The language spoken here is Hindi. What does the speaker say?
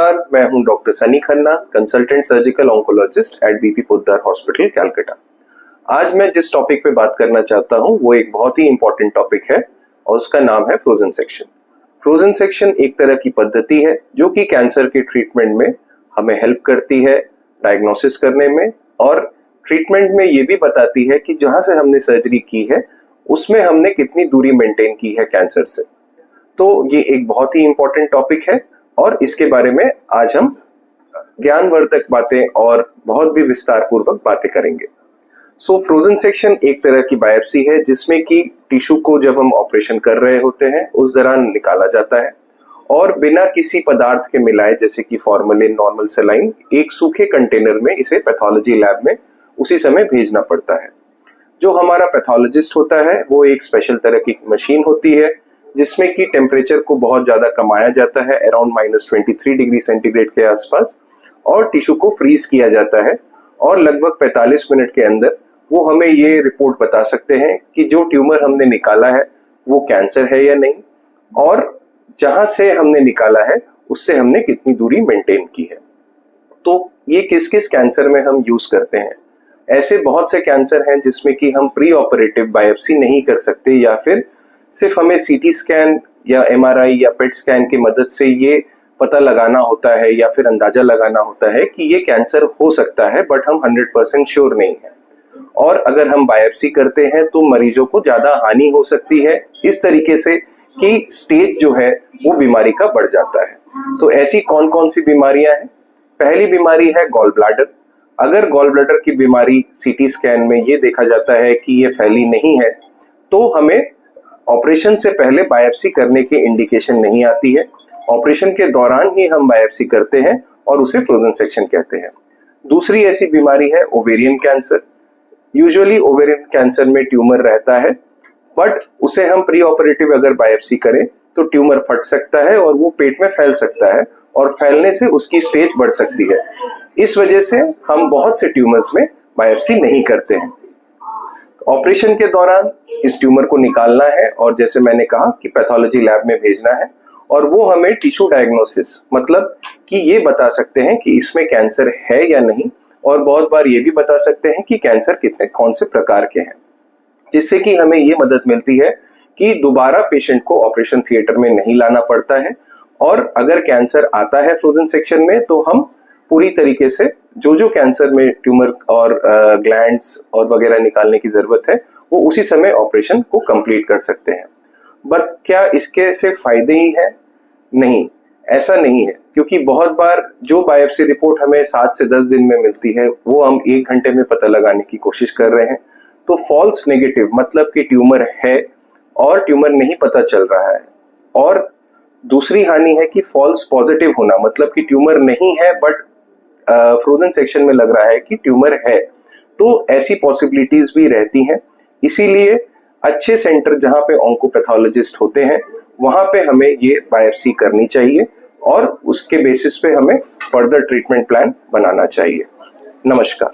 नमस्कार, मैं हूं doctor Sunny Khanna, consultant surgical oncologist at BP Poddar hospital, Calcutta. आज मैं जिस टॉपिक पे बात करना चाहता हूं वो एक बहुत ही इंपॉर्टेंट टॉपिक है और उसका नाम है फ्रोजन सेक्शन। फ्रोजन सेक्शन एक तरह की पद्धति है जो कि कैंसर के ट्रीटमेंट में हमें हेल्प करती है डायग्नोसिस करने में, और ट्रीटमेंट में ये भी बताती है कि जहां से हमने सर्जरी की है उसमें हमने कितनी दूरी मेंटेन की है कैंसर से। तो ये एक बहुत ही इंपॉर्टेंट टॉपिक है और इसके बारे में आज हम ज्ञानवर्धक बातें और बहुत भी विस्तार पूर्वक बातें करेंगे। फ्रोजन सेक्शन एक तरह की बायोप्सी है जिसमें कि टिश्यू को जब हम ऑपरेशन कर रहे होते हैं उस दौरान निकाला जाता है और बिना किसी पदार्थ के मिलाए, जैसे कि फॉर्मेलिन, नॉर्मल सलाइन, एक सूखे कंटेनर में इसे पैथोलॉजी लैब में उसी समय भेजना पड़ता है। जो हमारा पैथोलॉजिस्ट होता है वो एक स्पेशल तरह की मशीन होती है जिसमें कि टेम्परेचर को बहुत ज्यादा कमाया जाता है, अराउंड -23 डिग्री सेंटीग्रेड के आसपास, और टिश्यू को फ्रीज किया जाता है और लगभग 45 मिनट के अंदर वो हमें ये रिपोर्ट बता सकते हैं कि जो ट्यूमर हमने निकाला है वो कैंसर है या नहीं, और जहां से हमने निकाला है उससे हमने कितनी दूरी मेंटेन की है। तो ये किस किस कैंसर में हम यूज करते हैं? ऐसे बहुत से कैंसर हैं जिसमें कि हम प्री ऑपरेटिव बायोप्सी नहीं कर सकते, या फिर सिर्फ हमें सीटी स्कैन या एमआरआई या पेट स्कैन की मदद से ये पता लगाना होता है या फिर अंदाजा लगाना होता है कि ये कैंसर हो सकता है, बट हम 100% श्योर नहीं है। और अगर हम बायोप्सी करते हैं तो मरीजों को ज्यादा हानि हो सकती है इस तरीके से कि स्टेज जो है वो बीमारी का बढ़ जाता है। तो ऐसी कौन कौन सी बीमारियां हैं? पहली बीमारी है गॉल ब्लैडर। अगर गॉल ब्लैडर की बीमारी सीटी स्कैन में ये देखा जाता है कि ये फैली नहीं है तो हमें ऑपरेशन से पहले बायोप्सी करने की इंडिकेशन नहीं आती है। ऑपरेशन के दौरान ही हम बायोप्सी करते हैं और उसे फ्रोजन सेक्शन कहते हैं। दूसरी ऐसी बीमारी है ovarian cancer. Usually ovarian cancer में ट्यूमर रहता है, बट उसे हम प्री ऑपरेटिव अगर बायोप्सी करें तो ट्यूमर फट सकता है और वो पेट में फैल सकता है, और फैलने से उसकी स्टेज बढ़ सकती है। इस वजह से हम बहुत से ट्यूमर्स में बायोप्सी नहीं करते हैं। ऑपरेशन के दौरान इस ट्यूमर को निकालना है और जैसे मैंने कहा कि पैथोलॉजी लैब में भेजना है, और वो हमें टिश्यू डायग्नोसिस, मतलब कि ये बता सकते हैं कि इसमें कैंसर है या नहीं, और बहुत बार ये भी बता सकते हैं कि कैंसर कितने कौन से प्रकार के हैं, जिससे कि हमें ये मदद मिलती है कि दोबारा पेशेंट को ऑपरेशन थिएटर में नहीं लाना पड़ता है। और अगर कैंसर आता है फ्रोजन सेक्शन में तो हम पूरी तरीके से जो कैंसर में ट्यूमर और ग्लैंड्स और वगैरह निकालने की जरूरत है वो उसी समय ऑपरेशन को कंप्लीट कर सकते हैं। बट क्या इसके सिर्फ फायदे ही हैं? नहीं, ऐसा नहीं है, क्योंकि बहुत बार जो बायोप्सी रिपोर्ट हमें 7 से 10 दिन में मिलती है वो हम 1 घंटे में पता लगाने की कोशिश कर रहे हैं। तो फॉल्स नेगेटिव, मतलब कि ट्यूमर है और ट्यूमर नहीं पता चल रहा है। और दूसरी हानि है कि फॉल्स पॉजिटिव होना, मतलब कि ट्यूमर नहीं है बट फ्रोजन सेक्शन में लग रहा है कि ट्यूमर है। तो ऐसी पॉसिबिलिटीज भी रहती हैं। इसीलिए अच्छे सेंटर जहां पे ऑन्कोपैथोलॉजिस्ट होते हैं वहां पे हमें ये बायोप्सी करनी चाहिए और उसके बेसिस पे हमें फर्दर ट्रीटमेंट प्लान बनाना चाहिए। नमस्कार।